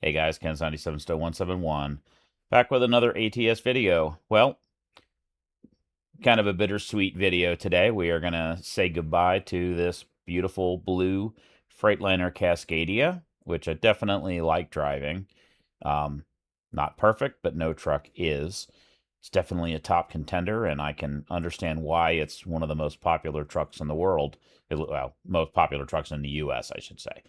Hey guys, Ken77 Stow 171 back with another ATS video. Well, kind of a bittersweet video today. We are going to say goodbye to this beautiful blue Freightliner Cascadia, which I definitely like driving. Not perfect, but no truck is. It's definitely a top contender, and I can understand why it's one of the most popular trucks in the world. Well, most popular trucks in the US, I should say.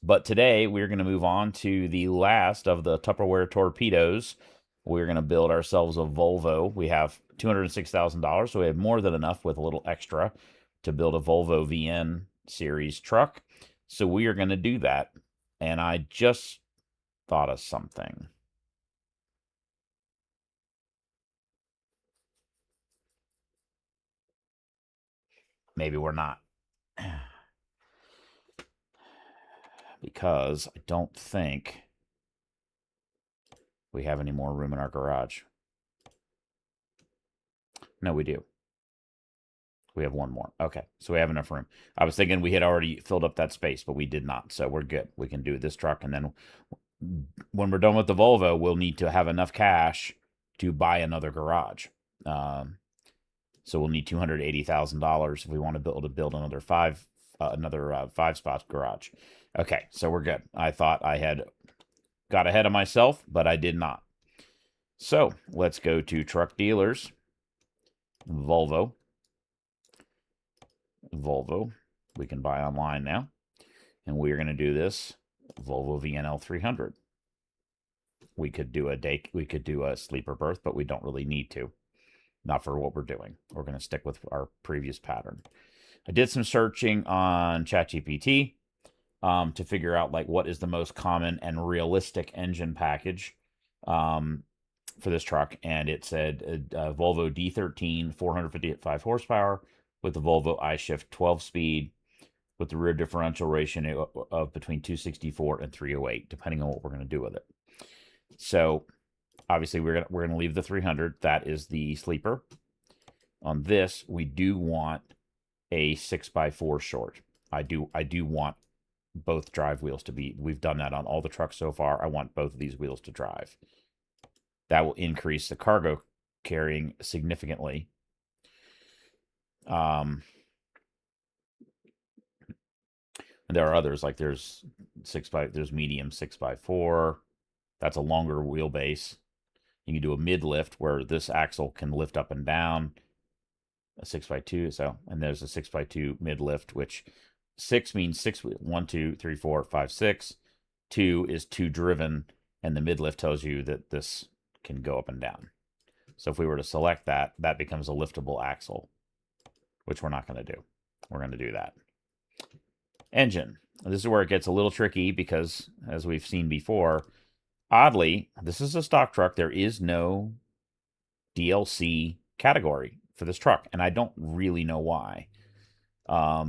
But today we're going to move on to the last of the Tupperware torpedoes. We're going to build ourselves a Volvo. We have $206,000, so we have more than enough with a little extra to build a Volvo VN series truck. So we are going to do that. And I just thought of something. Maybe we're not. Because I don't think we have any more room in our garage. No, we do. We have one more. Okay, so we have enough room. I was thinking we had already filled up that space, but we did not. So we're good. We can do this truck, and then when we're done with the Volvo, we'll need to have enough cash to buy another garage. So we'll need $280,000 if we want to build another five spot garage. Okay, so we're good. I thought I had got ahead of myself, but I did not. So let's go to truck dealers. Volvo. We can buy online now. And we're going to do this Volvo VNL 300. We could do a sleeper berth, but we don't really need to. Not for what we're doing. We're going to stick with our previous pattern. I did some searching on ChatGPT to figure out like what is the most common and realistic engine package for this truck, and it said Volvo D13 455 horsepower with the Volvo iShift 12-speed with the rear differential ratio of between 264 and 308, depending on what we're going to do with it. So obviously we're gonna leave the 300. That is the sleeper. On this, we do want a 6x4 short. I do want both drive wheels to be. We've done that on all the trucks so far. I want both of these wheels to drive. That will increase the cargo carrying significantly. And there are others, like there's medium 6x4. That's a longer wheelbase. You can do a mid lift where this axle can lift up and down. A 6x2. So, and there's a 6x2 mid lift, which 6 means 6. 1, 2, 3, 4, 5, 6. 2 is 2 driven, and the mid lift tells you that this can go up and down. So if we were to select that, that becomes a liftable axle, which we're not going to do. We're going to do that. Engine. This is where it gets a little tricky because, as we've seen before, oddly, this is a stock truck. There is no DLC category for this truck, and I don't really know why. All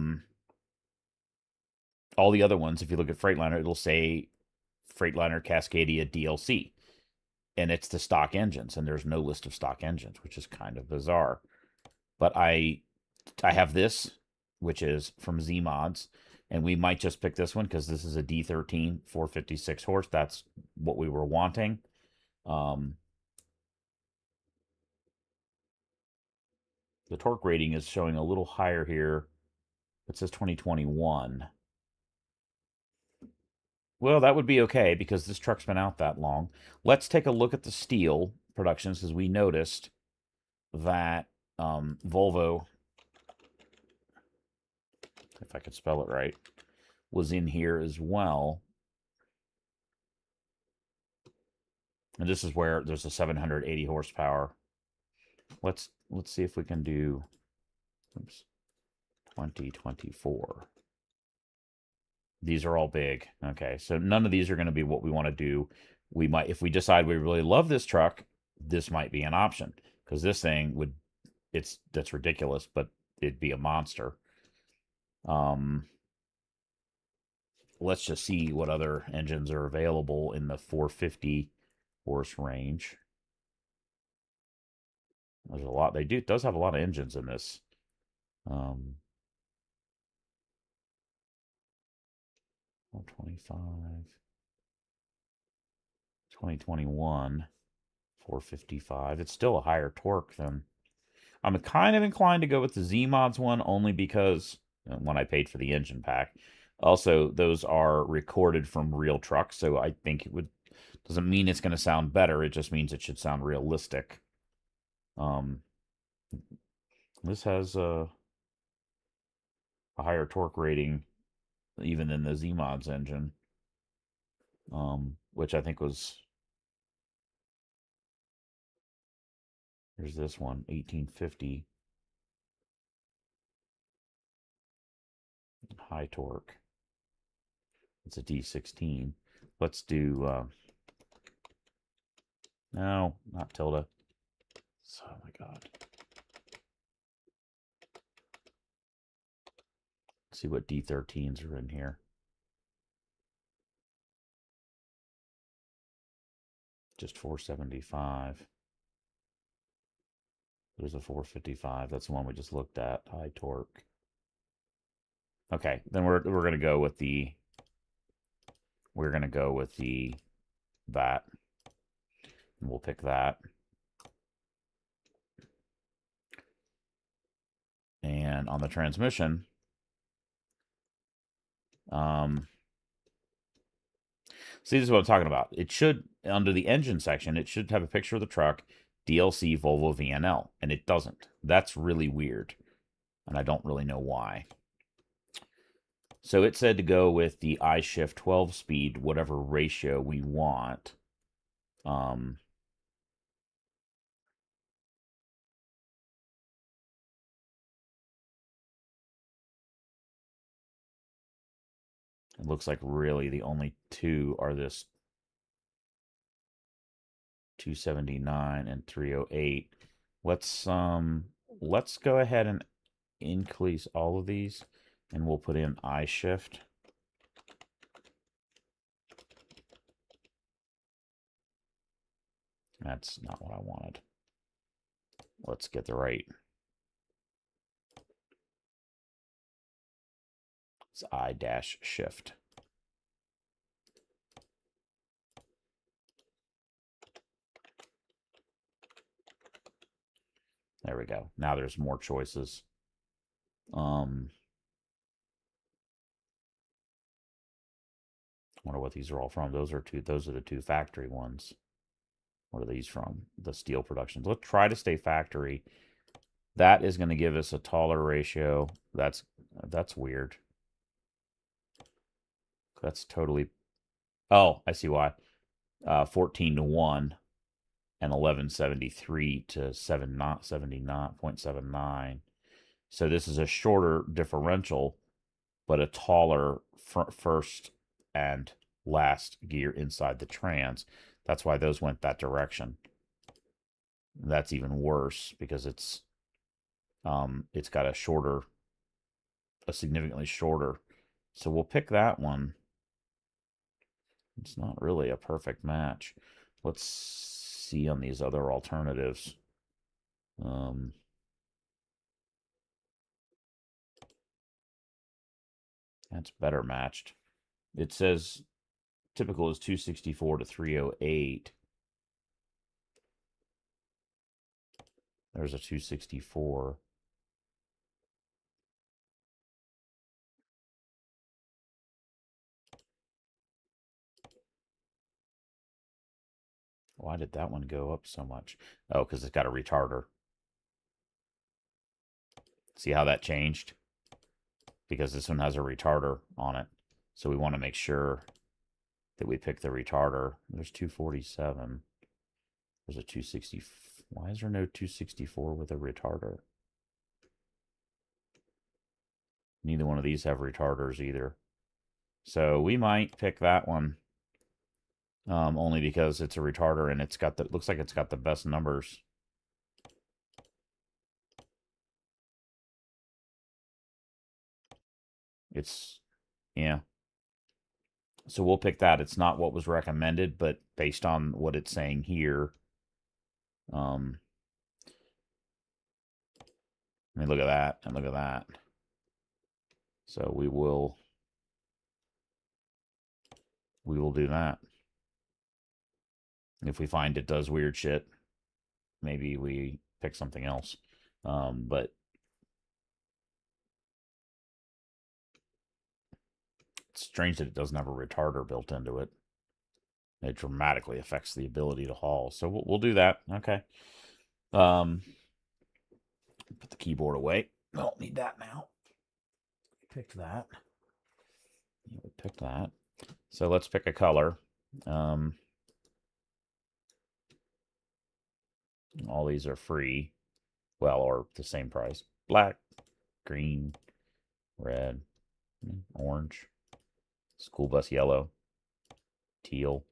the other ones, if you look at Freightliner, it'll say Freightliner Cascadia DLC, and it's the stock engines, and there's no list of stock engines, which is kind of bizarre. But I have this, which is from Z Mods, and we might just pick this one because this is a D13 456 horse. That's what we were wanting. The torque rating is showing a little higher here. It says 2021. Well, that would be okay because this truck's been out that long. Let's take a look at the steel productions because we noticed that Volvo, if I could spell it right, was in here as well. And this is where there's a 780 horsepower. Let's see if we can do 2024. These are all big. Okay, so none of these are going to be what we want to do. We might, if we decide we really love this truck, this might be an option because this thing would, that's ridiculous, but it'd be a monster. Let's just see what other engines are available in the 450 horse range. There's a lot. It does have a lot of engines in this. 125. 2021, 455. It's still a higher torque than... I'm kind of inclined to go with the Z-Mods one only because when I paid for the engine pack. Also, those are recorded from real trucks, so I think it would... Doesn't mean it's going to sound better. It just means it should sound realistic. This has a higher torque rating even than the Z-Mods engine, which I think was... Here's this one, 1850. High torque. It's a D16. Let's do... no, not tilde. Oh my god. Let's see what D13s are in here. Just 475. There's a 455. That's the one we just looked at. High torque. Okay, then we're gonna go with the that. And we'll pick that. And on the transmission, see, this is what I'm talking about. It should, under the engine section, it should have a picture of the truck, DLC Volvo VNL, and it doesn't. That's really weird, and I don't really know why. So it said to go with the I-Shift 12-speed, whatever ratio we want. It looks like really the only two are this 279 and 308. Let's go ahead and increase all of these, and we'll put in I-Shift. That's not what I wanted. Let's get the right. It's I-Shift. There we go. Now there's more choices. Wonder what these are all from. Those are the two factory ones. What are these from? The steel productions. Let's try to stay factory. That is going to give us a taller ratio. That's weird. That's totally... Oh, I see why. 14 to 1 and 1173 to 79.79. So this is a shorter differential, but a taller first and last gear inside the trans. That's why those went that direction. That's even worse because it's got a significantly shorter. So we'll pick that one. It's not really a perfect match. Let's see on these other alternatives. That's better matched. It says typical is 264 to 308. There's a 264. Why did that one go up so much? Oh, because it's got a retarder. See how that changed? Because this one has a retarder on it. So we want to make sure that we pick the retarder. There's 247. There's a 260. Why is there no 264 with a retarder? Neither one of these have retarders either. So we might pick that one. Only because it's a retarder and it's got the, looks like it's got the best numbers. It's, yeah. So we'll pick that. It's not what was recommended, but based on what it's saying here, I mean, look at that and look at that. So we will do that. If we find it does weird shit, maybe we pick something else. But it's strange that it doesn't have a retarder built into it. It dramatically affects the ability to haul. So we'll do that. Okay. Put the keyboard away. I don't need that now. Picked that. Yeah, we picked that. So let's pick a color. All these are free. Well, or the same price. Black, green, red, orange, school bus yellow, teal,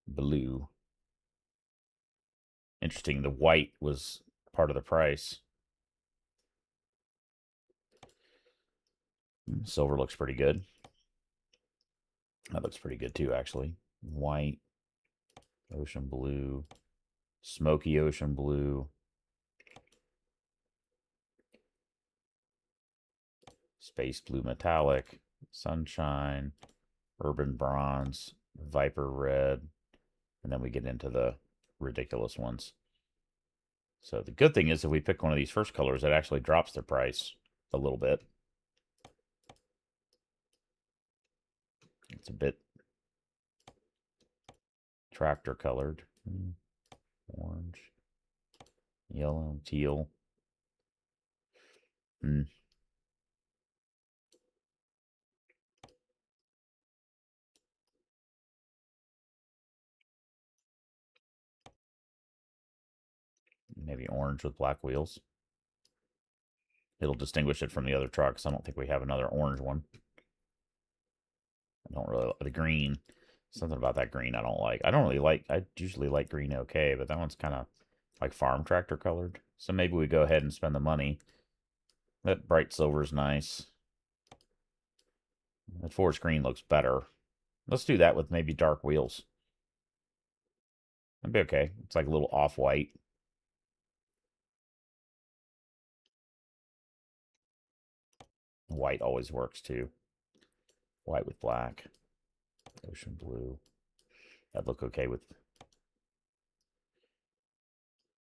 blue. Interesting, the white was part of the price. Silver looks pretty good. That looks pretty good too, actually. White, ocean blue, smoky ocean blue, space blue metallic, sunshine, urban bronze, viper red, and then we get into the ridiculous ones. So the good thing is if we pick one of these first colors, it actually drops the price a little bit. It's a bit tractor colored. Orange, yellow, teal. Maybe orange with black wheels. It'll distinguish it from the other trucks. I don't think we have another orange one. I don't really like the green. Something about that green I don't like. I don't really like, I usually like green okay, but that one's kind of like farm tractor colored. So maybe we go ahead and spend the money. That bright silver is nice. That forest green looks better. Let's do that with maybe dark wheels. That'd be okay. It's like a little off-white. White always works too. White with black. Ocean blue. That'd look okay with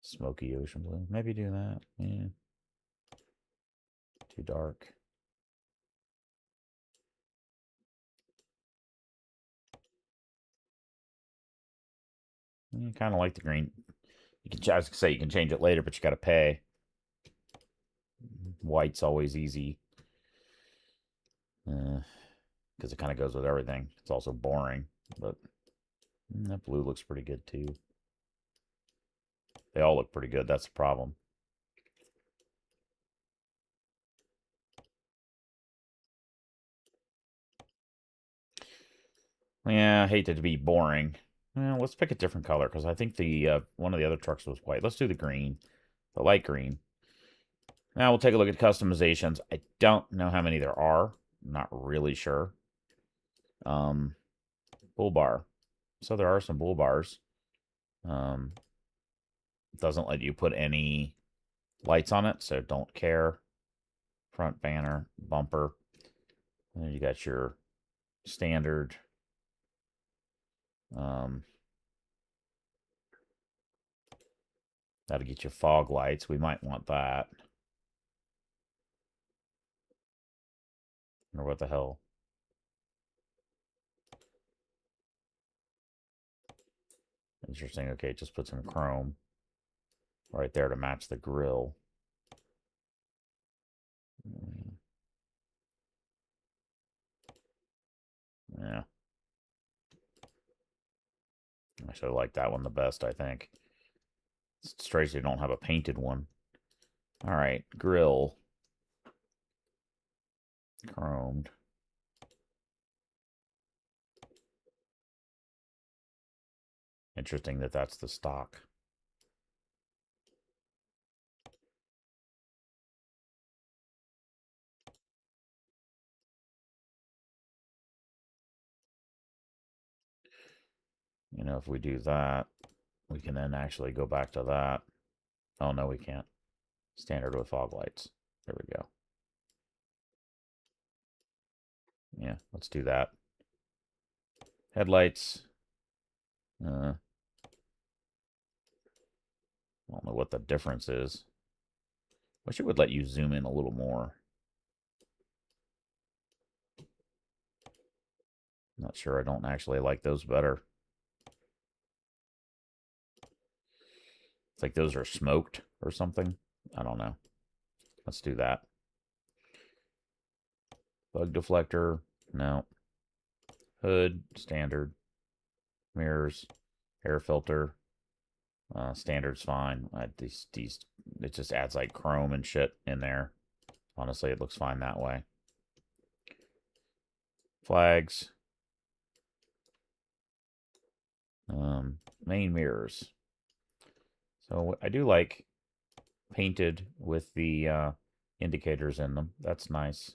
smoky ocean blue. Maybe do that. Yeah. Too dark. Kind of like the green. You can, I was gonna say you can change it later, but you got to pay. White's always easy because it kind of goes with everything. It's also boring, but that blue looks pretty good too. They all look pretty good. That's the problem. Yeah, I hate it to be boring. Well, let's pick a different color because I think the one of the other trucks was white. Let's do the green, the light green. Now we'll take a look at customizations. I don't know how many there are. I'm not really sure. Bull bar. So there are some bull bars. Doesn't let you put any lights on it, so don't care. Front banner, bumper. And then you got your standard. That'll get you fog lights. We might want that. Or what the hell? Interesting. Okay, just put some chrome right there to match the grill. Yeah. I should like that one the best, I think. It's strange they don't have a painted one. All right, grill. Chromed. Interesting that that's the stock. You know, if we do that, we can then actually go back to that. Oh, no, we can't. Standard with fog lights. There we go. Yeah, let's do that. Headlights. I don't know what the difference is. Wish it would let you zoom in a little more. Not sure. I don't actually like those better. It's like those are smoked or something. I don't know. Let's do that. Bug deflector. No. Hood. Standard. Mirrors. Air filter. Standard's fine. It just adds like chrome and shit in there. Honestly, it looks fine that way. Flags. Main mirrors. So I do like painted with the indicators in them. That's nice.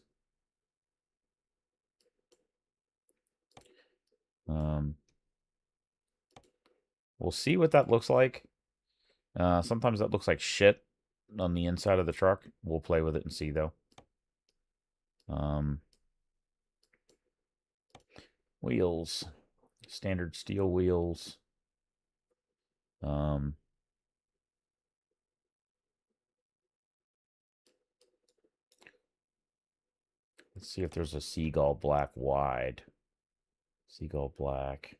We'll see what that looks like. Sometimes that looks like shit on the inside of the truck. We'll play with it and see, though. Wheels. Standard steel wheels. Let's see if there's a Seagull black wide. Seagull black.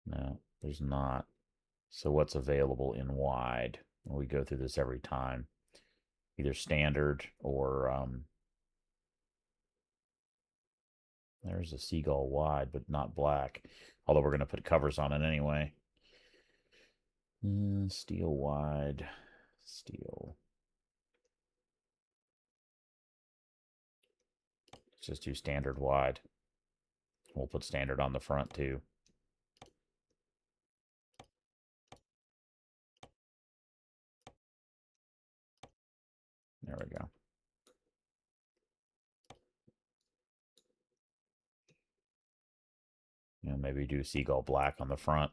No, there's not. So what's available in wide? We go through this every time. Either standard or there's a Seagull wide, but not black. Although we're going to put covers on it anyway. Steel wide. Steel. Let's just do standard wide. We'll put standard on the front too. There we go. And maybe do Seagull black on the front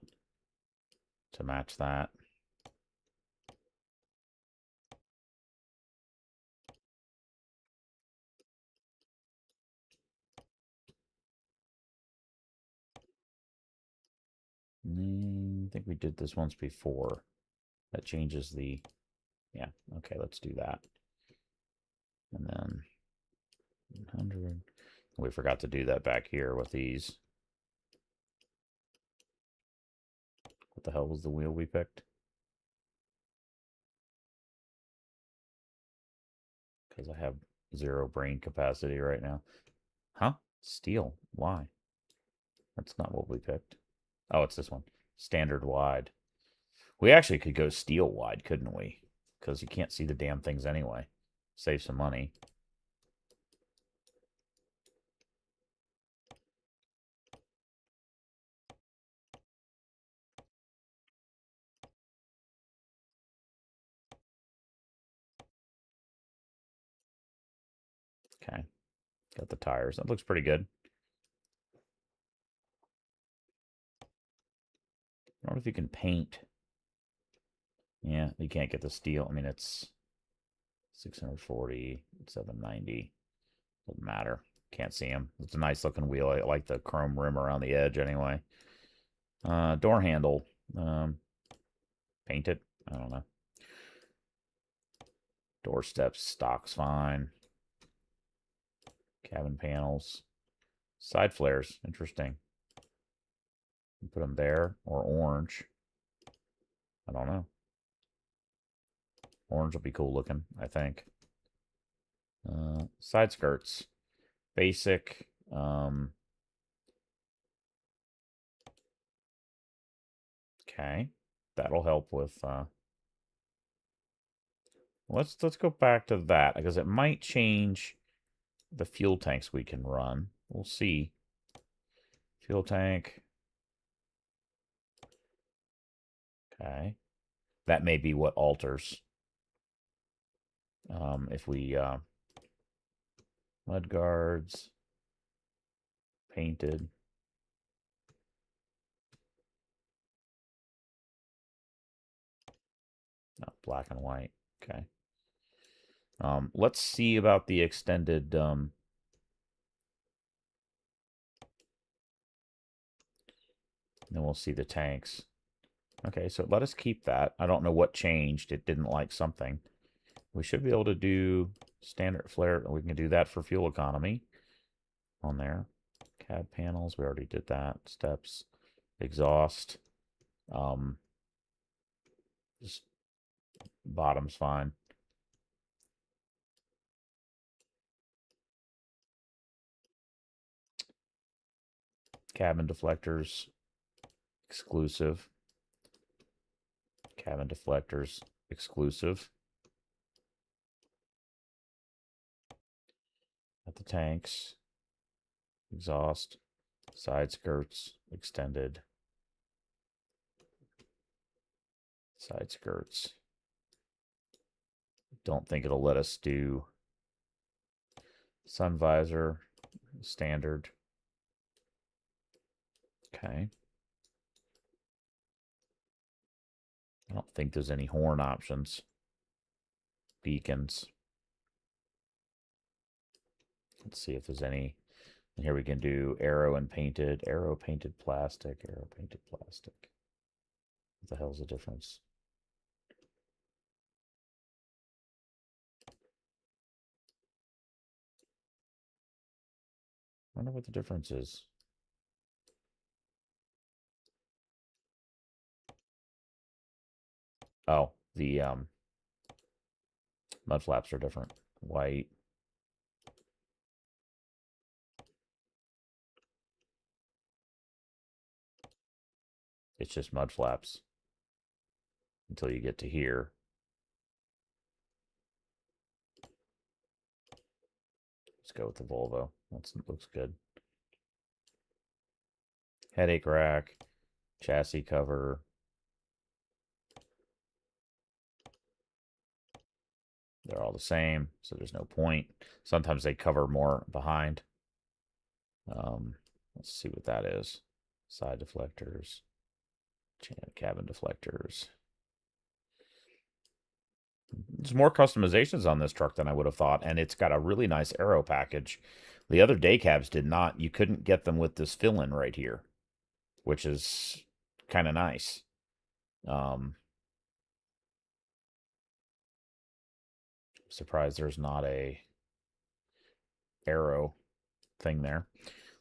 to match that. I think we did this once before. That changes the... Yeah, okay, let's do that. And then 100. We forgot to do that back here with these. What the hell was the wheel we picked? Because I have 0 brain capacity right now. Huh? Steel. Why? That's not what we picked. Oh, it's this one. Standard wide. We actually could go steel wide, couldn't we? Because you can't see the damn things anyway. Save some money. Okay. Got the tires. That looks pretty good. I wonder if you can paint. Yeah, you can't get the steel. I mean, it's 640, 790. Doesn't matter. Can't see them. It's a nice looking wheel. I like the chrome rim around the edge anyway. Door handle. Paint it. I don't know. Door steps. Stock's fine. Cabin panels. Side flares. Interesting. Put them there or orange. I don't know. Orange will be cool looking, I think. Side skirts. Basic. Okay. That'll help with let's go back to that because it might change the fuel tanks we can run. We'll see. Fuel tank. Okay. That may be what alters. If we mud guards painted. No, black and white. Okay. Let's see about the extended then we'll see the tanks. Okay, so let us keep that. I don't know what changed. It didn't like something. We should be able to do standard flare. We can do that for fuel economy on there. Cab panels, we already did that. Steps, exhaust. Just bottom's fine. Cabin deflectors, exclusive. Cabin deflectors, exclusive. At the tanks, exhaust, side skirts, extended. Side skirts. Don't think it'll let us do sun visor, standard. Okay. I don't think there's any horn options. Beacons. Let's see if there's any. And here we can do arrow and painted, arrow painted plastic, arrow painted plastic. What the hell's the difference? I wonder what the difference is. Oh, the mud flaps are different. White. It's just mud flaps until you get to here. Let's go with the Volvo. That looks good. Headache rack, chassis cover. They're all the same, so there's no point. Sometimes they cover more behind. Let's see what that is. Side deflectors, cabin deflectors. There's more customizations on this truck than I would have thought, and it's got a really nice aero package. The other day cabs did not. You couldn't get them with this fill-in right here, which is kind of nice. Surprised there's not a aero thing there.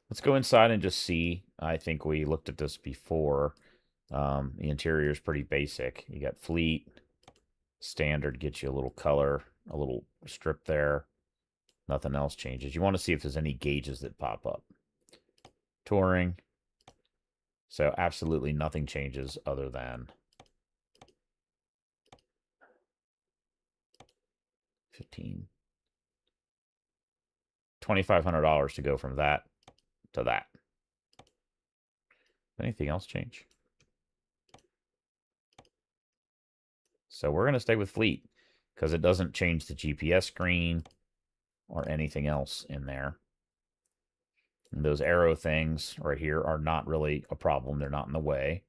Let's go inside and just see. I think we looked at this before. The interior is pretty basic. You got fleet. Standard gets you a little color, a little strip there. Nothing else changes. You want to see if there's any gauges that pop up. Touring. So absolutely nothing changes other than 15. $2,500 to go from that to that. Anything else change? So we're going to stay with fleet because it doesn't change the GPS screen or anything else in there. And those arrow things right here are not really a problem. They're not in the way.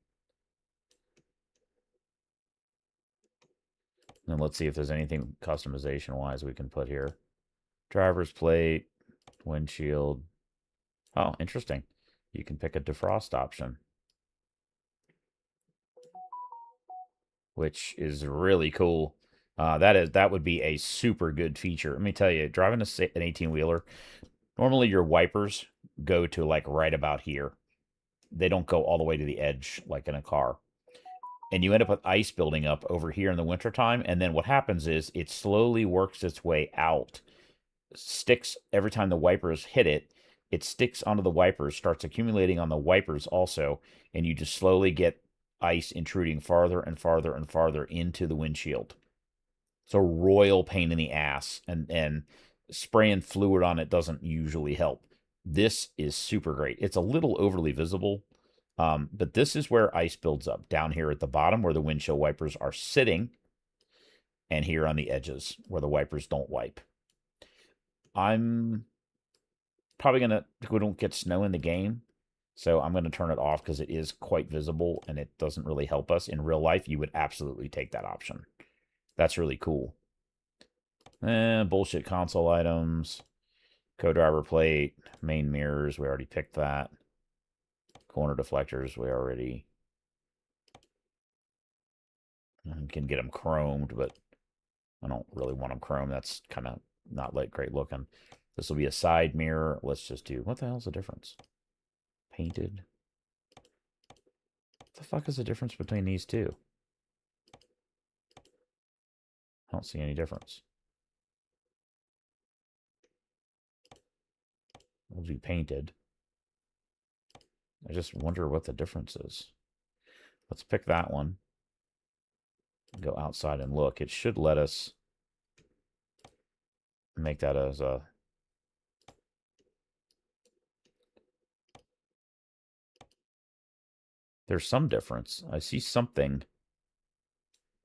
And let's see if there's anything customization-wise we can put here. Driver's plate, windshield. Oh, interesting. You can pick a defrost option, which is really cool. That would be a super good feature. Let me tell you, driving an 18-wheeler, normally your wipers go to like right about here. They don't go all the way to the edge like in a car. And you end up with ice building up over here in the wintertime. And then what happens is it slowly works its way out. Sticks every time the wipers hit it. It sticks onto the wipers, starts accumulating on the wipers also. And you just slowly get ice intruding farther and farther and farther into the windshield. It's a royal pain in the ass. And spraying fluid on it doesn't usually help. This is super great. It's a little overly visible. But this is where ice builds up, down here at the bottom where the windshield wipers are sitting, and here on the edges where the wipers don't wipe. I'm probably going to, we don't get snow in the game, so I'm going to turn it off because it is quite visible and it doesn't really help us. In real life, you would absolutely take that option. That's really cool. Bullshit console items, co-driver plate, main mirrors, we already picked that. Corner deflectors, we already can get them chromed, but I don't really want them chromed. That's kind of not like great looking. This will be a side mirror. Let's just do, what the hell's the difference? Painted. What the fuck is the difference between these two? I don't see any difference. We'll do painted. I just wonder what the difference is. Let's pick that one. Go outside and look. It should let us make that as a... There's some difference. I see something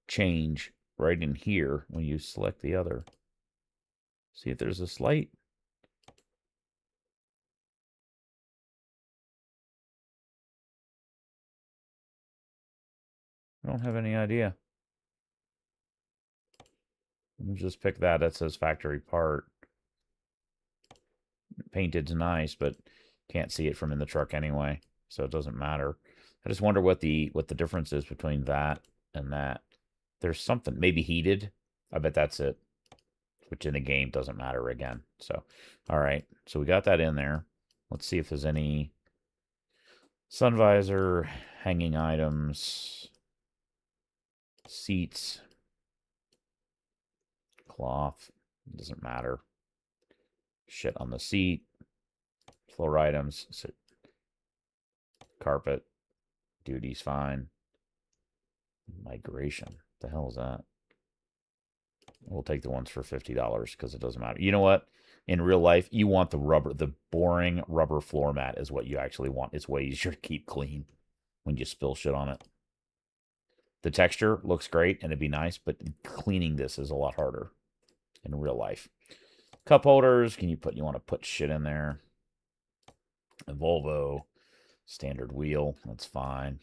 change right in here when you select the other. See if there's a slight... I don't have any idea. We'll just pick that. That says factory part. Painted's nice, but can't see it from in the truck anyway, so it doesn't matter. I just wonder what the difference is between that and that. There's something, maybe heated. I bet that's it. Which in the game doesn't matter again. So, all right. So we got that in there. Let's see if there's any sun visor, hanging items, seats, cloth. Doesn't matter. Shit on the seat. Floor items. Carpet. Duty's fine. Migration. What the hell is that? We'll take the ones for $50 because it doesn't matter. You know what? In real life, you want the rubber, the boring rubber floor mat is what you actually want. It's way easier to keep clean when you spill shit on it. The texture looks great and it'd be nice, but cleaning this is a lot harder in real life. Cup holders, you want to put shit in there. A Volvo, standard wheel, that's fine.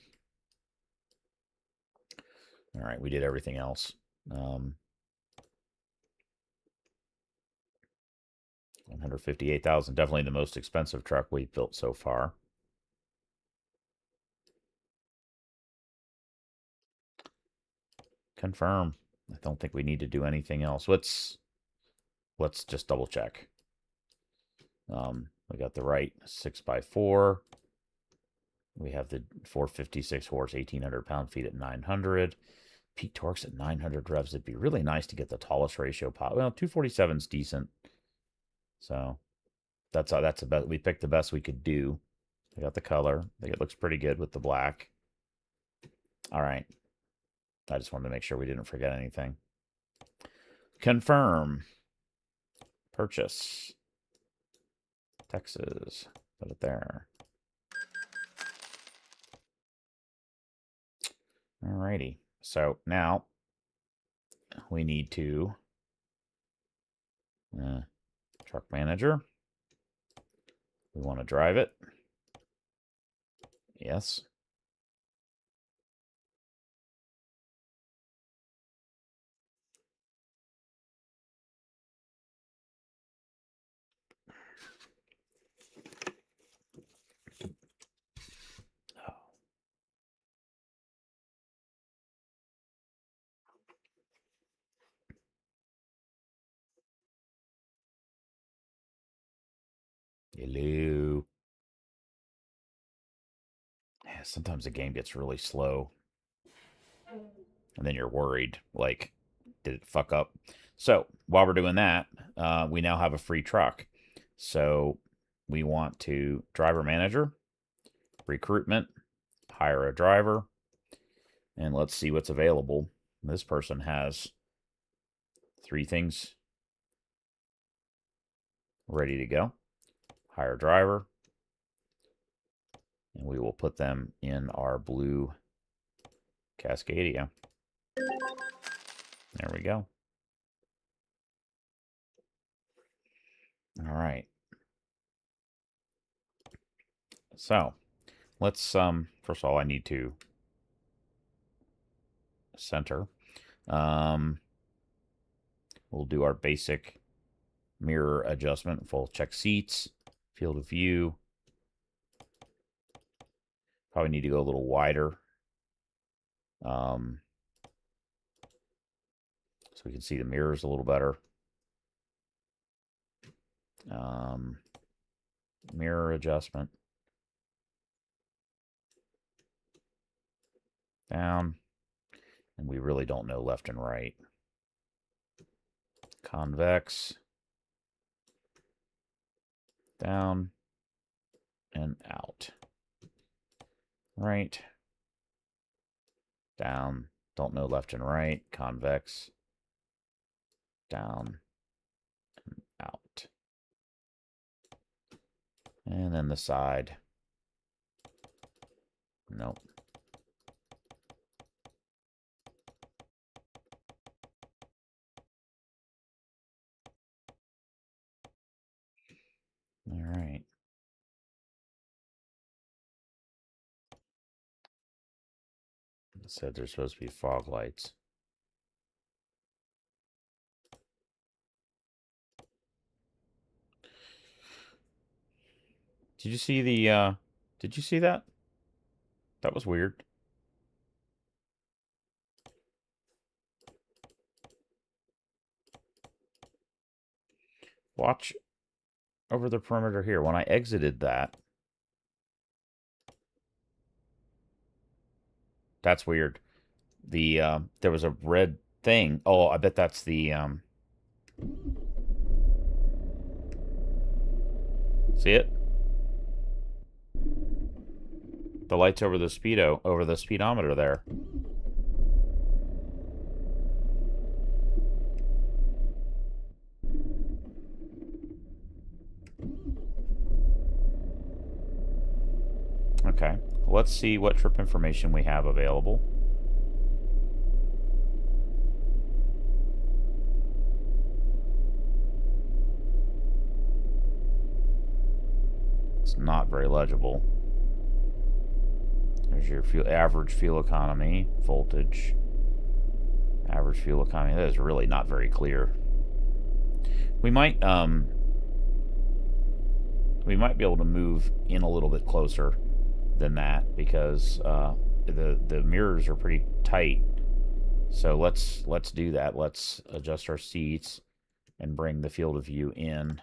All right, we did everything else. 158,000, definitely the most expensive truck we've built so far. Confirm. I don't think we need to do anything else. Let's just double check. We got the right 6x4. We have the 456 horse, 1,800 pound-feet at 900. Peak torques at 900 revs. It'd be really nice to get the tallest ratio. Well, 247 is decent. So that's the best. We picked the best we could do. I got the color. I think it looks pretty good with the black. All right. I just wanted to make sure we didn't forget anything. Confirm. Purchase. Texas. Put it there. Alrighty. So now we need to truck manager. We want to drive it. Yes. Hello. Yeah, sometimes the game gets really slow. And then you're worried, like, did it fuck up? So while we're doing that, we now have a free truck. So we want to driver manager, recruitment, hire a driver, and let's see what's available. This person has 3 things ready to go. Hire driver, and we will put them in our blue Cascadia. There we go. All right. So let's, first of all, I need to center. We'll do our basic mirror adjustment, full check seats, field of view, Probably need to go a little wider. So we can see the mirrors a little better. Mirror adjustment. Down. And we really don't know left and right. Convex. Down. And out. Right. Down. Don't know left and right. Convex. Down. And out. And then the side. Nope. All right. It said there's supposed to be fog lights. Did you see the, did you see that? That was weird. Watch over the perimeter here. When I exited that, that's weird. The, there was a red thing. Oh, I bet that's the, see it? The lights over the speedometer there. Okay, let's see what trip information we have available. It's not very legible. There's your average fuel economy, voltage, average fuel economy. That is really not very clear. We might be able to move in a little bit closer than that because the mirrors are pretty tight. So let's do that. Let's adjust our seats and bring the field of view in.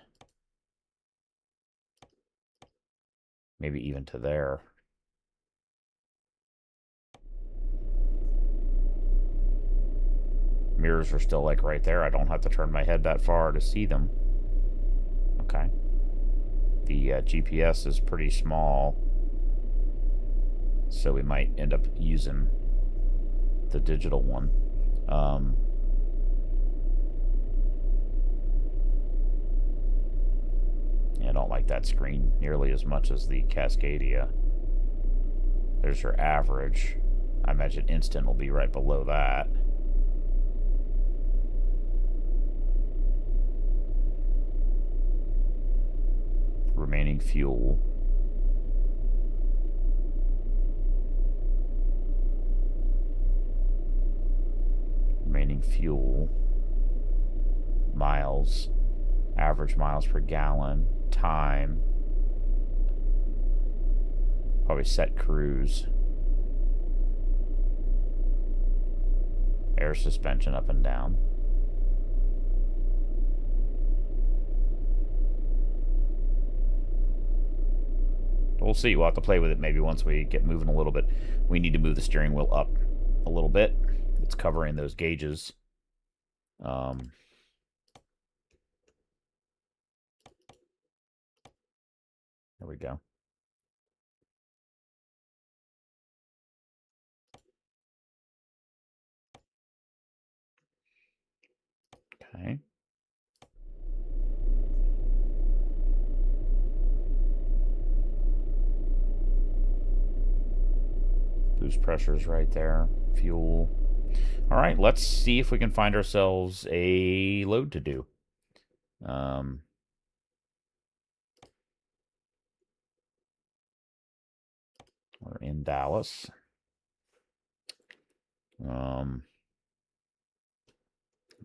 Maybe even to there. Mirrors are still like right there. I don't have to turn my head that far to see them. Okay. The GPS is pretty small, so we might end up using the digital one. Yeah, I don't like that screen nearly as much as the Cascadia. There's your average. I imagine instant will be right below that. Remaining fuel. Remaining fuel. Miles. Average miles per gallon. Time. Probably set cruise. Air suspension up and down. We'll see. We'll have to play with it maybe once we get moving a little bit. We need to move the steering wheel up a little bit. It's covering those gauges. There we go. Okay. Boost pressure's right there. Fuel. All right, let's see if we can find ourselves a load to do. We're in Dallas. I'd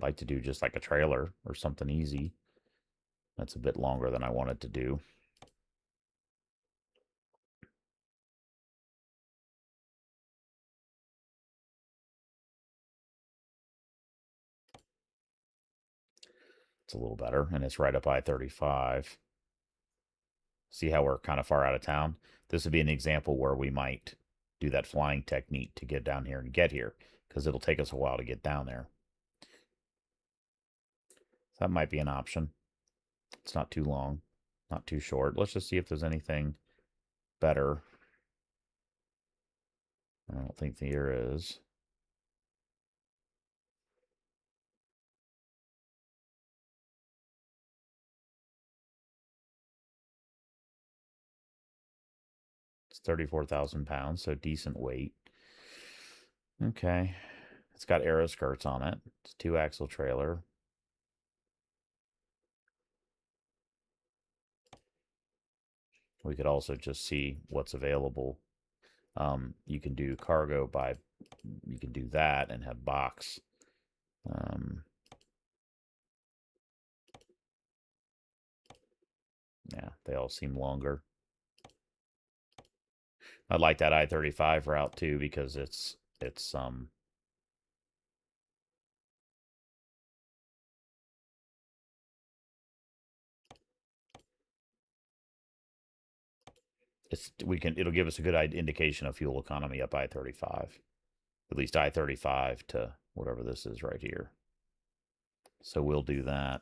like to do just like a trailer or something easy. That's a bit longer than I wanted to do. It's a little better, and it's right up I-35. See how we're kind of far out of town? This would be an example where we might do that flying technique to get down here and get here, because it'll take us a while to get down there. That might be an option. It's not too long, not too short. Let's just see if there's anything better. I don't think there is. It's 34,000 pounds, so decent weight. Okay. It's got aero skirts on it. It's 2-axle trailer. We could also just see what's available. You can do cargo by, you can do that and have box. Yeah, they all seem longer. I like that I-35 route too because it's it'll give us a good indication of fuel economy up I-35. At least I-35 to whatever this is right here. So we'll do that.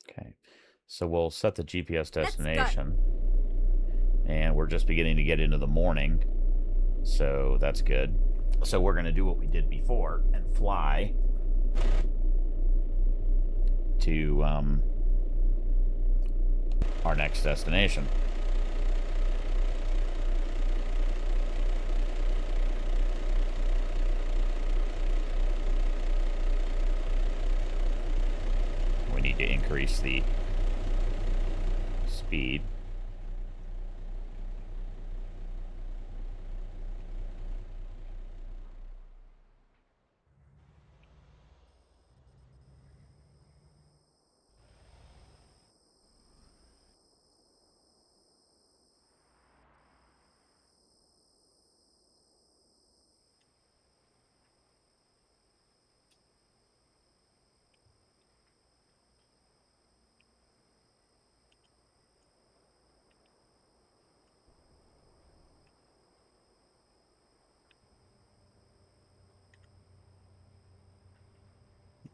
Okay, so we'll set the GPS destination. And we're just beginning to get into the morning, so that's good. So we're going to do what we did before and fly to our next destination. We need to increase the speed.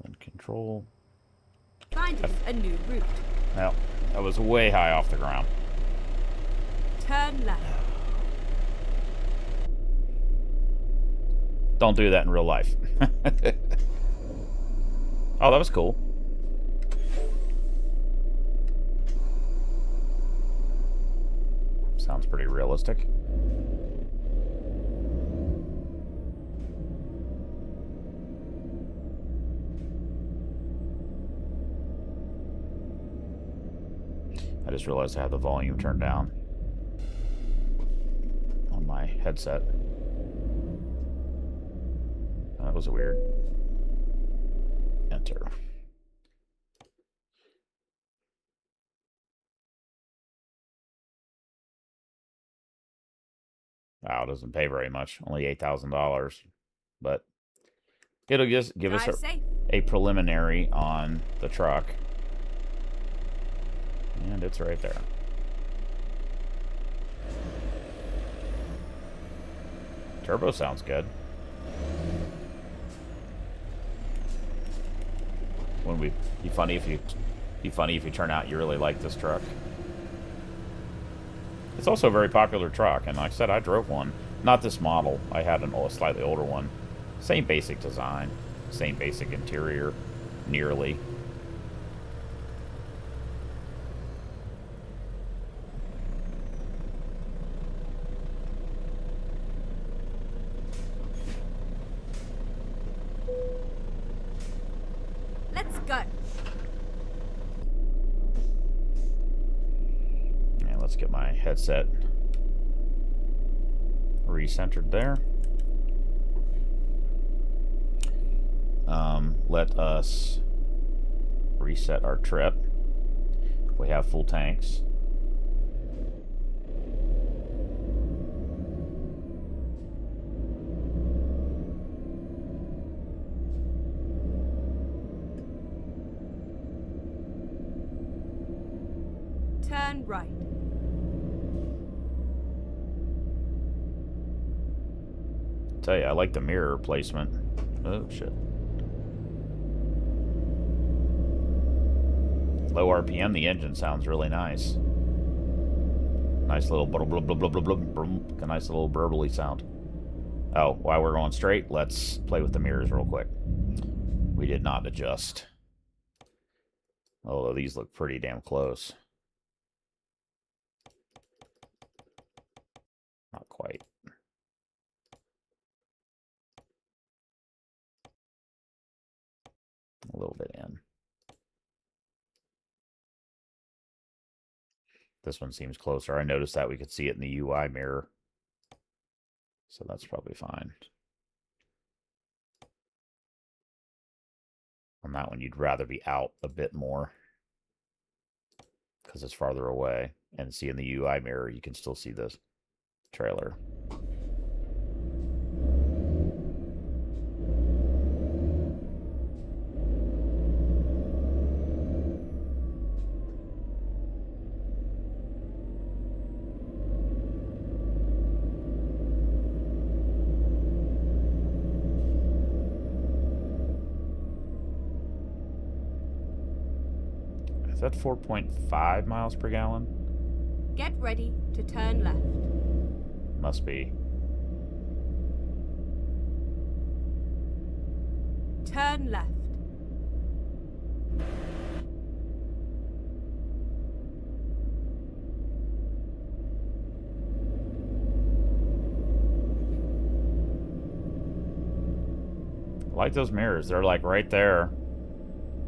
And control. Finding a new route. Well, that was way high off the ground. Turn left. Don't do that in real life. Oh, that was cool. Sounds pretty realistic. I just realized I have the volume turned down on my headset. That was weird. Enter. Wow, it doesn't pay very much. Only $8,000. But it'll just give us a preliminary on the truck. And it's right there. Turbo sounds good. Be funny if you turn out you really like this truck. It's also a very popular truck, and like I said, I drove one. Not this model. I had a slightly older one. Same basic design, same basic interior, nearly. Let's go. And let's get my headset recentered there. Let us reset our trip. We have full tanks. Turn right. Tell you, I like the mirror placement. Oh, shit. Low RPM, the engine sounds really nice. Nice little blah blah blah blah blah blah blah. A nice little burbly sound. Oh, while we're going straight, let's play with the mirrors real quick. We did not adjust. Although these look pretty damn close. Not quite. A little bit in. This one seems closer. I noticed that we could see it in the UI mirror. So that's probably fine. On that one, you'd rather be out a bit more because it's farther away. And see in the UI mirror, you can still see the trailer. Is that 4.5 miles per gallon? Get ready to turn left. Must be. Turn left. I like those mirrors. They're like right there.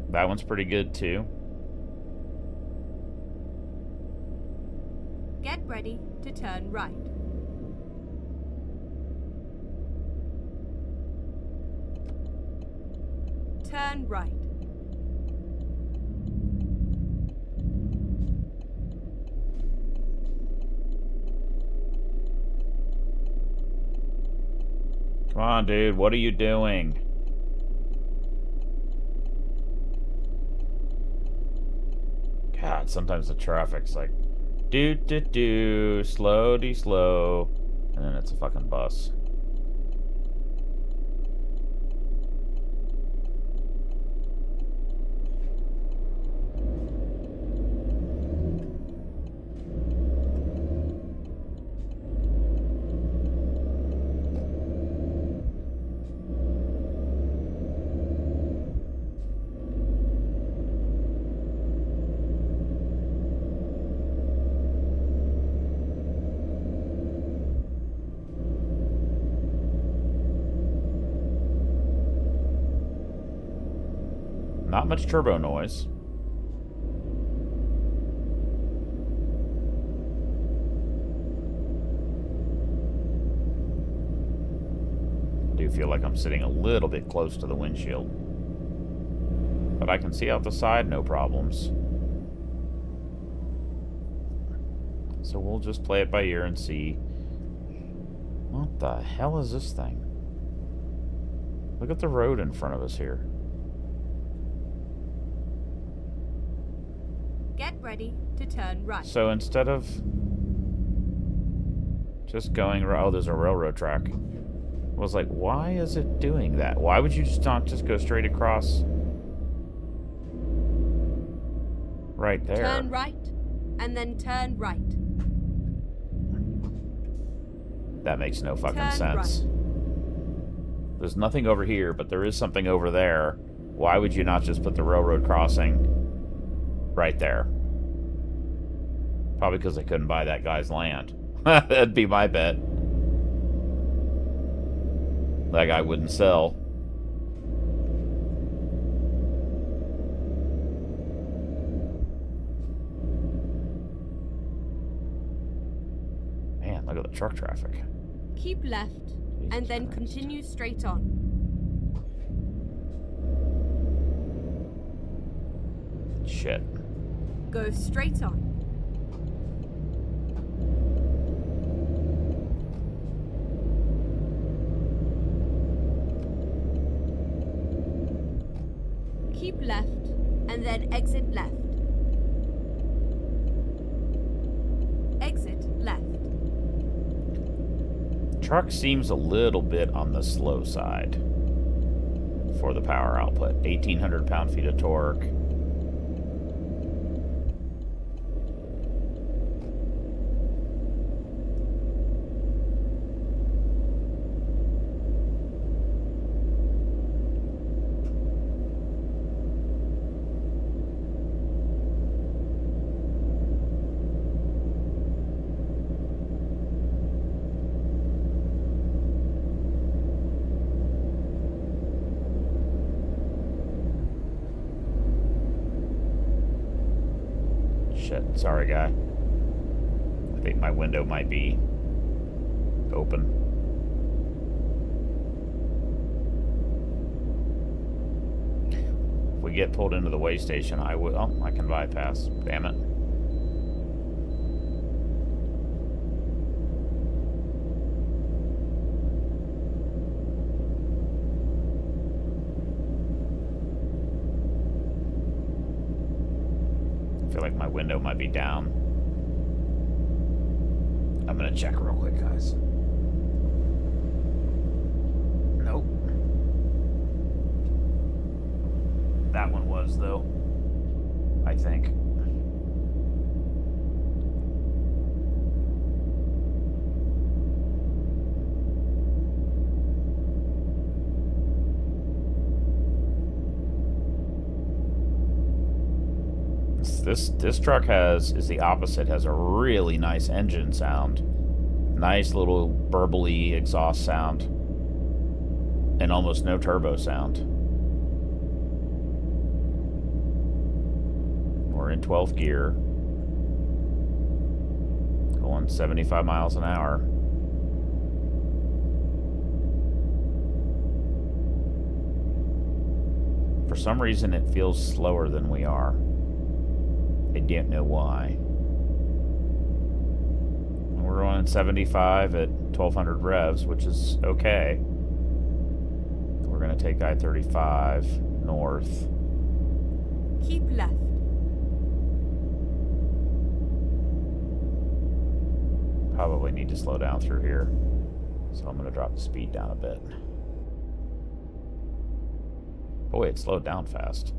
That one's pretty good too. Get ready to turn right. Turn right. Come on, dude. What are you doing? God, sometimes the traffic's like do slow, and then it's a fucking bus. Not much turbo noise. I do feel like I'm sitting a little bit close to the windshield. But I can see out the side, no problems. So we'll just play it by ear and see. What the hell is this thing? Look at the road in front of us here. Get ready to turn right. So instead of just going, oh, there's a railroad track. I was like, why is it doing that? Why would you just not just go straight across right there? Turn right, and then turn right. That makes no fucking Turn sense. right. There's nothing over here, but there is something over there. Why would you not just put the railroad crossing right there? Probably because they couldn't buy that guy's land. That'd be my bet. That guy wouldn't sell. Man, look at the truck traffic. Keep left, and then Christ. continue straight on. Shit. Go straight on. Keep left, and then exit left. truck seems a little bit on the slow side for the power output. 1,800 pound-feet of torque. Shit, sorry guy. I think my window might be open. If we get pulled into the way station, I would... Oh, I can bypass. Damn it. I feel like my window might be down. I'm gonna check real quick, guys. Nope. That one was, though. I think. This truck is the opposite. Has a really nice engine sound, nice little burbly exhaust sound, and almost no turbo sound. We're in 12th gear, going 75 miles an hour. For some reason, it feels slower than we are. I don't know why. We're running 75 at 1,200 revs, which is okay. We're going to take I-35 north. Keep left. Probably need to slow down through here. So I'm going to drop the speed down a bit. Boy, it slowed down fast.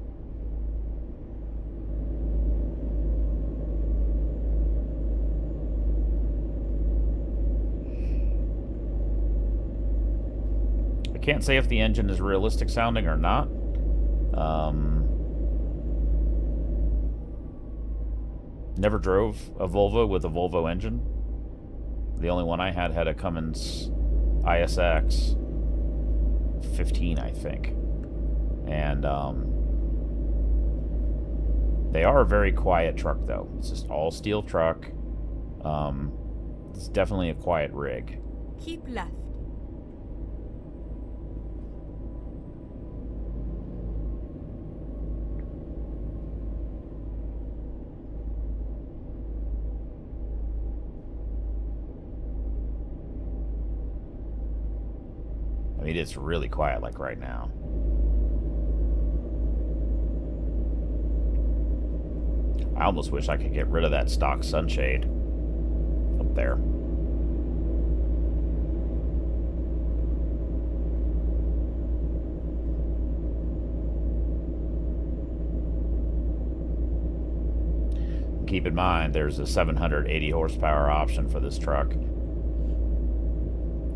I can't say if the engine is realistic sounding or not. Never drove a Volvo with a Volvo engine. The only one I had a Cummins ISX 15, I think. And they are a very quiet truck, though. It's just all steel truck. It's definitely a quiet rig. Keep left. I mean, it's really quiet, like right now. I almost wish I could get rid of that stock sunshade up there. Keep in mind, there's a 780 horsepower option for this truck.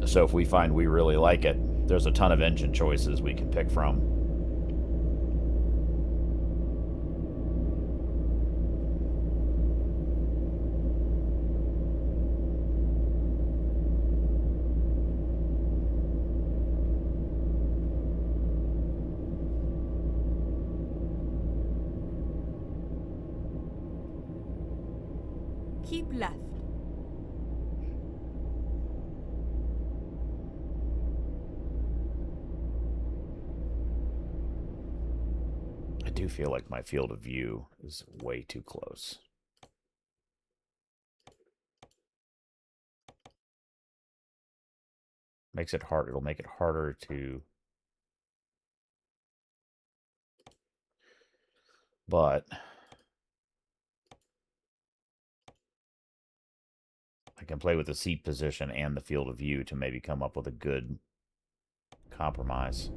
So if we find we really like it, there's a ton of engine choices we can pick from. Keep left. I do feel like my field of view is way too close. Makes it hard. It'll make it harder to... But... I I can play with the seat position and the field of view to maybe come up with a good compromise.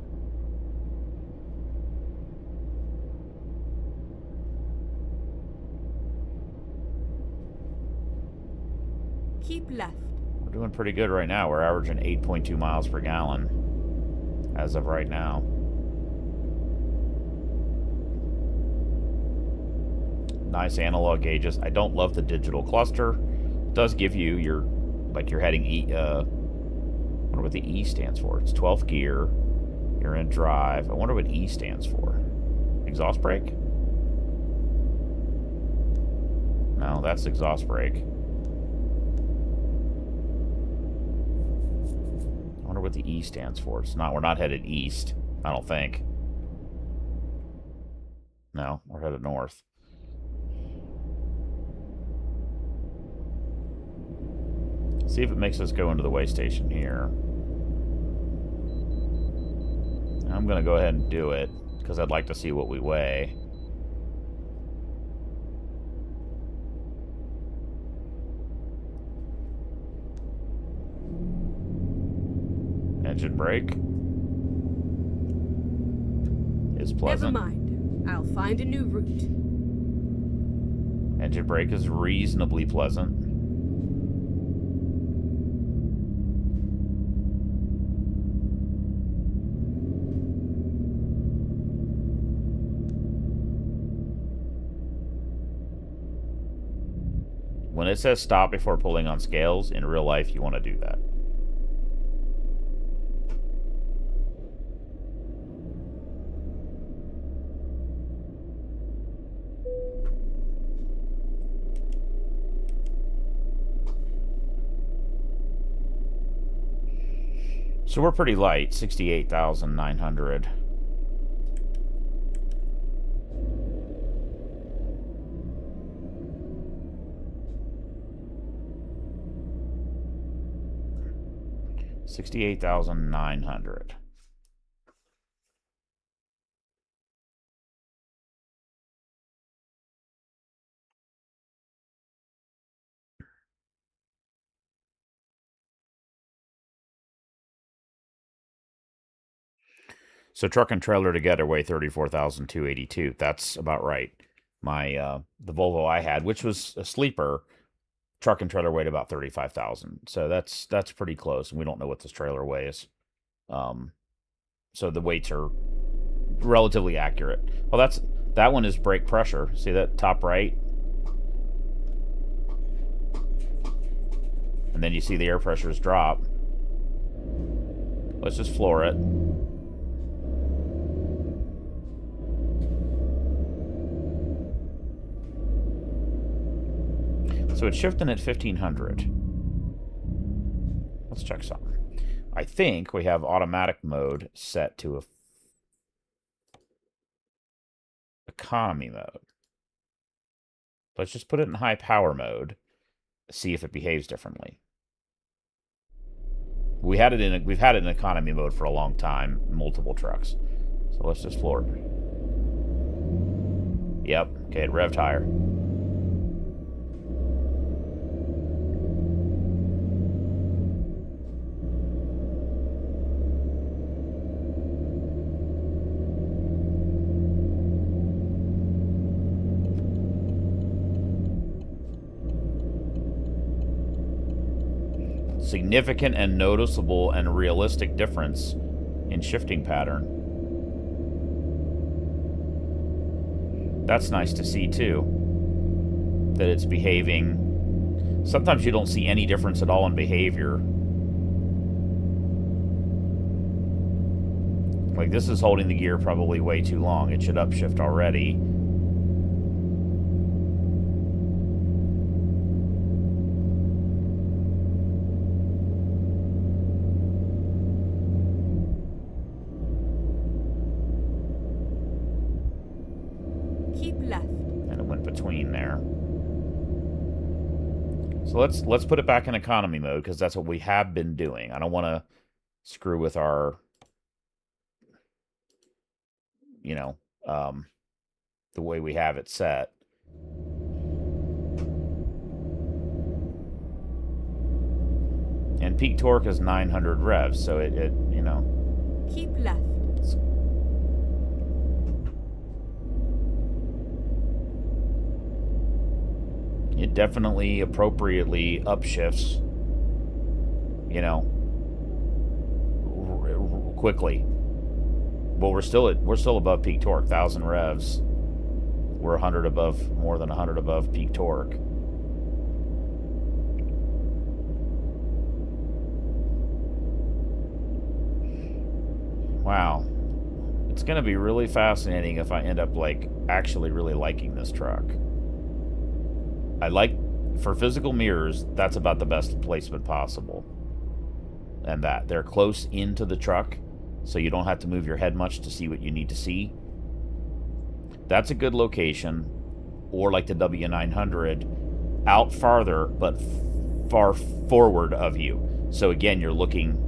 Keep left. We're doing pretty good right now. We're averaging 8.2 miles per gallon as of right now. Nice analog gauges. I don't love the digital cluster. It does give you your, like you're heading E, I wonder what the E stands for. It's 12th gear. You're in drive. I wonder what E stands for. Exhaust brake? No, that's exhaust brake. I wonder what the E stands for. It's not, we're not headed east, I don't think. No, we're headed north. See if it makes us go into the weigh station here. I'm going to go ahead and do it, because I'd like to see what we weigh. Engine brake is pleasant. Never mind. I'll find a new route. Engine brake is reasonably pleasant. When it says stop before pulling on scales, in real life, you want to do that. So we're pretty light, 68,900. $68,900. So truck and trailer together weigh 34,282. That's about right. My the Volvo I had, which was a sleeper, truck and trailer weighed about 35,000. So that's pretty close. And we don't know what this trailer weighs. So the weights are relatively accurate. Well, that one is brake pressure. See that top right? And then you see the air pressures drop. Let's just floor it. So it's shifting at 1,500. Let's check something. I think we have automatic mode set to economy mode. Let's just put it in high power mode. See if it behaves differently. We've had it in economy mode for a long time, multiple trucks. So let's just floor it. Yep. Okay, it revved higher. Significant and noticeable and realistic difference in shifting pattern. That's nice to see too, that it's behaving. Sometimes you don't see any difference at all in behavior. Like this is holding the gear probably way too long. It should upshift already. So let's put it back in economy mode because that's what we have been doing. I don't want to screw with our, you know, the way we have it set. And peak torque is 900 revs, so it you know. Keep left. It definitely appropriately upshifts, you know, quickly. Well, we're still above peak torque, 1,000 revs. We're 100 above, more than 100 above peak torque. Wow. It's going to be really fascinating if I end up, like, actually really liking this truck. I like, for physical mirrors, that's about the best placement possible. And that they're close into the truck, so you don't have to move your head much to see what you need to see. That's a good location. Or like the W900, out farther, but far forward of you. So again, you're looking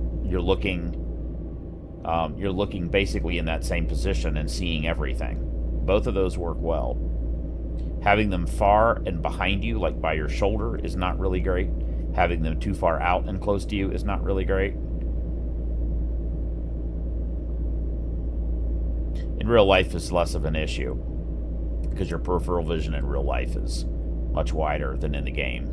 basically in that same position and seeing everything. Both of those work well. Having them far and behind you, like by your shoulder, is not really great. Having them too far out and close to you is not really great. In real life, it's less of an issue, because your peripheral vision in real life is much wider than in the game.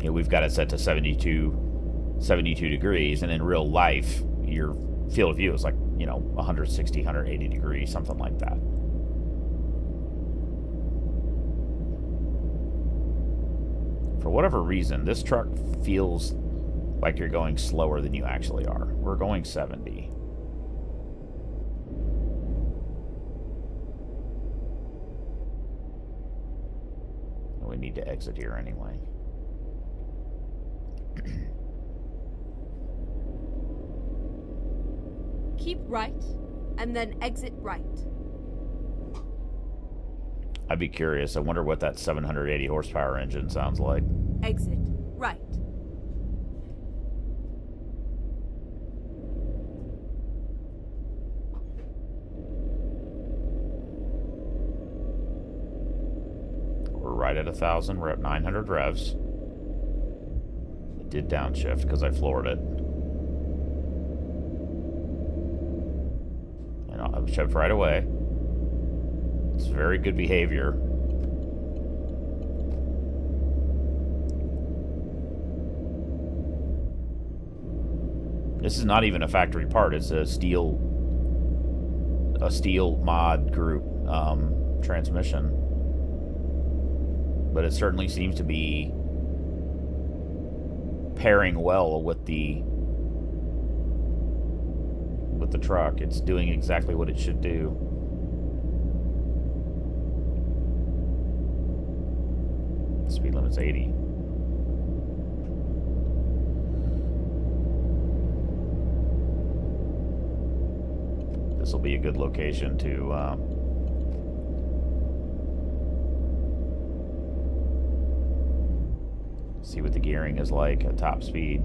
You know, we've got it set to 72 degrees, and in real life, your field of view is like, you know, 160, 180 degrees, something like that. For whatever reason, this truck feels like you're going slower than you actually are. We're going 70. We need to exit here anyway. Keep right, and then exit right. I'd be curious. I wonder what that 780 horsepower engine sounds like. Exit right. We're right at 1,000. We're at 900 revs. It did downshift because I floored it. And I shoved right away. It's very good behavior. This is not even a factory part. It's a steel mod group transmission. But it certainly seems to be pairing well with the truck. It's doing exactly what it should do. Speed limit's 80. This will be a good location to see what the gearing is like at top speed.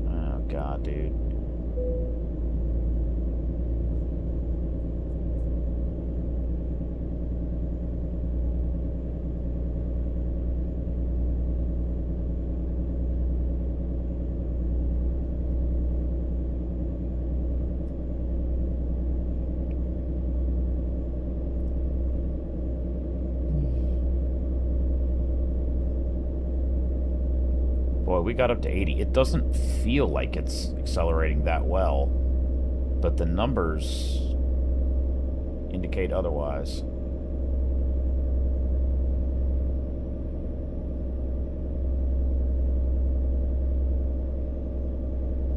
Oh God, dude. Boy, we got up to 80. It doesn't feel like it's accelerating that well, but the numbers indicate otherwise.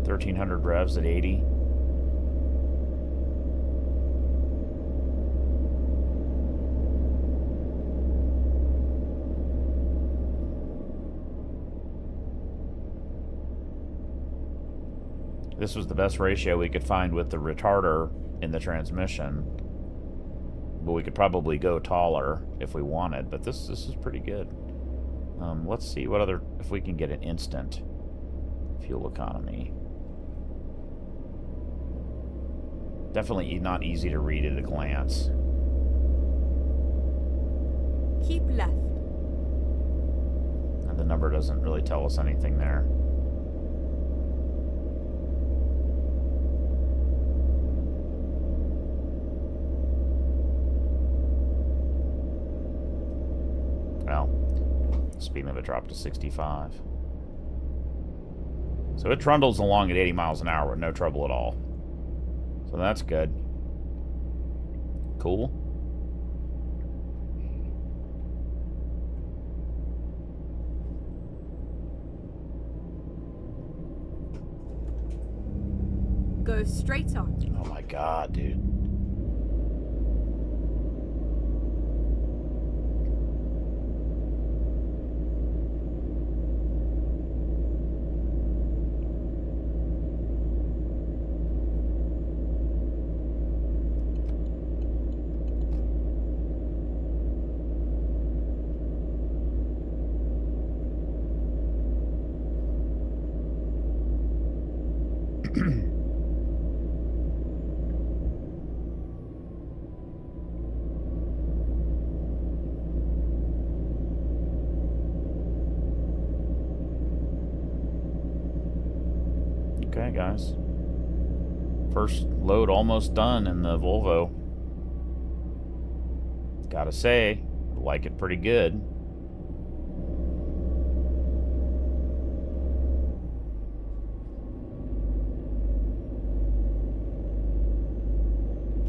$1,300 revs at 80. This was the best ratio we could find with the retarder in the transmission. But we could probably go taller if we wanted, but this is pretty good. Let's see what other, if we can get an instant. Fuel economy. Definitely not easy to read at a glance. Keep left. And the number doesn't really tell us anything there. Well, speed limit dropped to 65. So it trundles along at 80 miles an hour with no trouble at all. So that's good. Cool. Go straight on. Oh my god, dude. Okay, guys. First load almost done in the Volvo. Gotta say, I like it pretty good.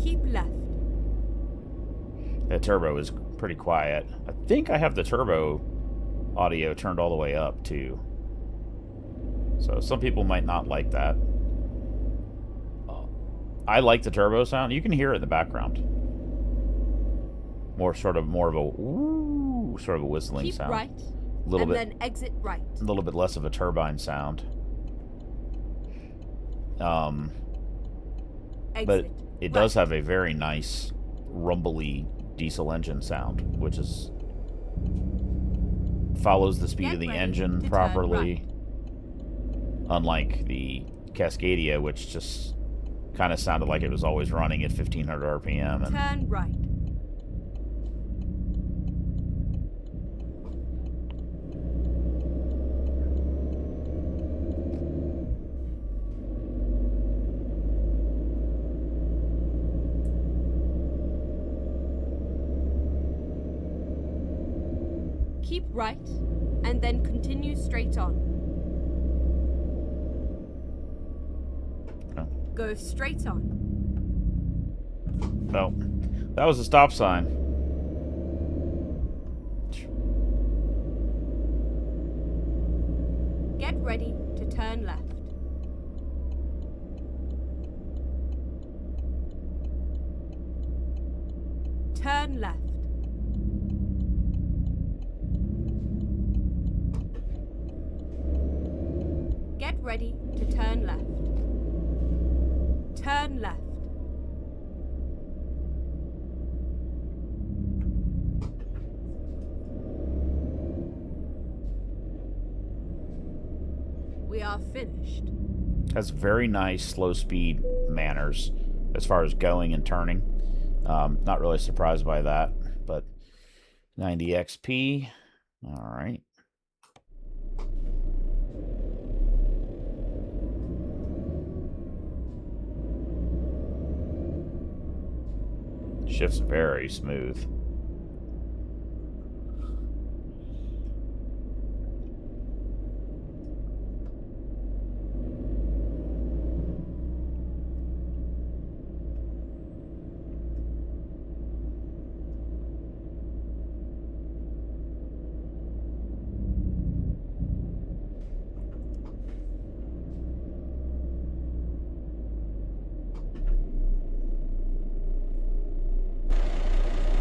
Keep left. That turbo is pretty quiet. I think I have the turbo audio turned all the way up, too. So some people might not like that. I like the turbo sound. You can hear it in the background. More of a ooh, sort of a whistling Keep sound. right. A little and bit, then exit right. a little bit less of a turbine sound. But Exit it right. does have a very nice rumbly diesel engine sound, which is follows the speed Get of the ready engine to turn properly. Unlike the Cascadia, which just kind of sounded like it was always running at 1500 RPM. And Turn right. Keep right, and then continue straight on. okay. Go straight on. Well, that was a stop sign. Get ready to turn left. Turn left. Get ready to turn left. Turn left. We are finished. Has very nice slow speed manners as far as going and turning. Not really surprised by that, but 90 XP. All right. Shift's very smooth.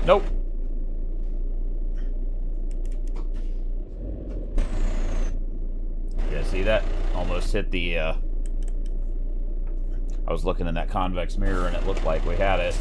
Nope. Yeah, see that? Almost hit the, I was looking in that convex mirror and it looked like we had it.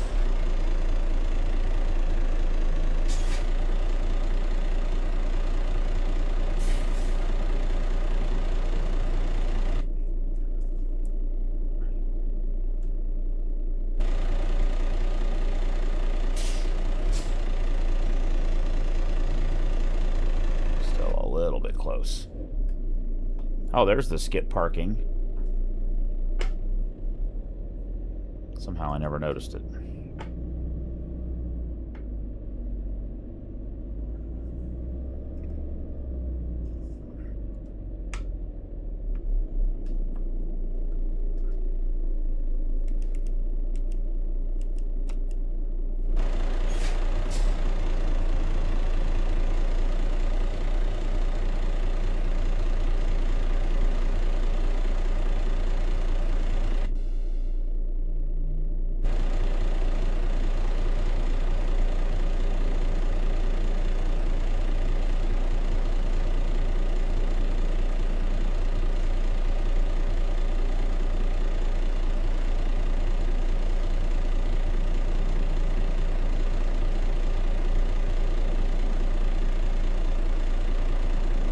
close. Oh, there's the skip parking. Somehow I never noticed it.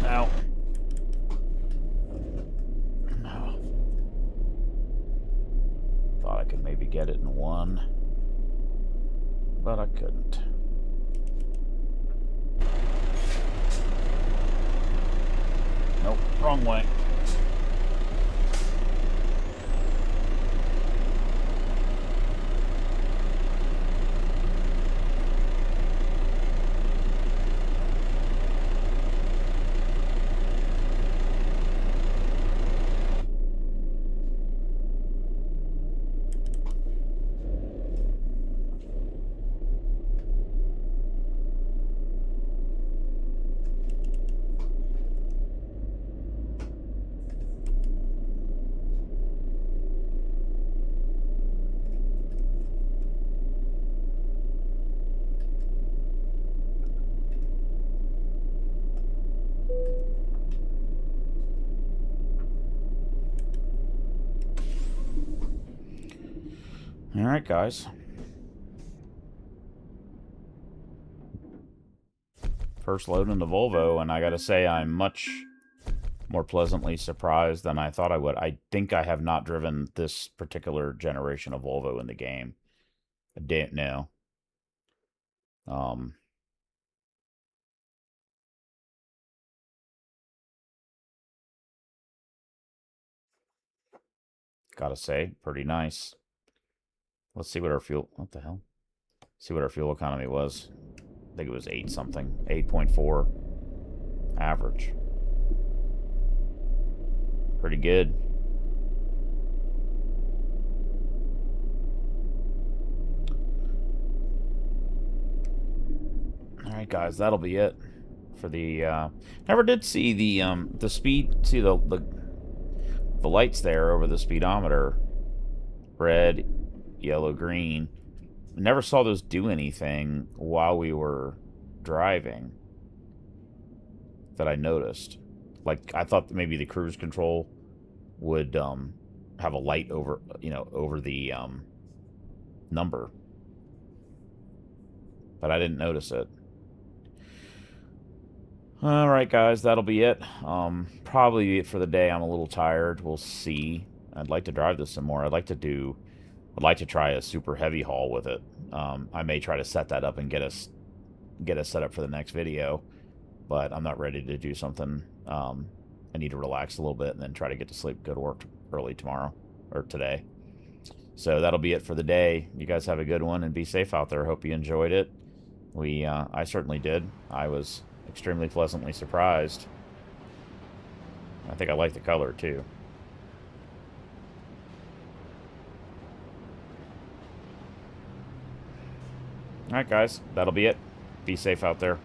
Now, no. Thought I could maybe get it in one, but I couldn't. Nope, wrong way. Alright, guys. First load in the Volvo, and I gotta say I'm much more pleasantly surprised than I thought I would. I think I have not driven this particular generation of Volvo in the game. I didn't know. Gotta say, pretty nice. Let's see what our fuel... What the hell? See what our fuel economy was. I think it was 8 something. 8.4 average. Pretty good. Alright, guys, that'll be it for the... Never did see the speed... See the lights there over the speedometer. Red, yellow, green. Never saw those do anything while we were driving that I noticed. Like, I thought that maybe the cruise control would have a light over, over the number. But I didn't notice it. Alright, guys, that'll be it. Probably it for the day. I'm a little tired. We'll see. I'd like to drive this some more. I'd like to try a super heavy haul with it. I may try to set that up and get us set up for the next video, but I'm not ready to do something. I need to relax a little bit and then try to get to sleep, go to work early tomorrow, or today. So that'll be it for the day. You guys have a good one and be safe out there. Hope you enjoyed it. I certainly did. I was extremely pleasantly surprised. I think I like the color too. Alright, guys, that'll be it. Be safe out there.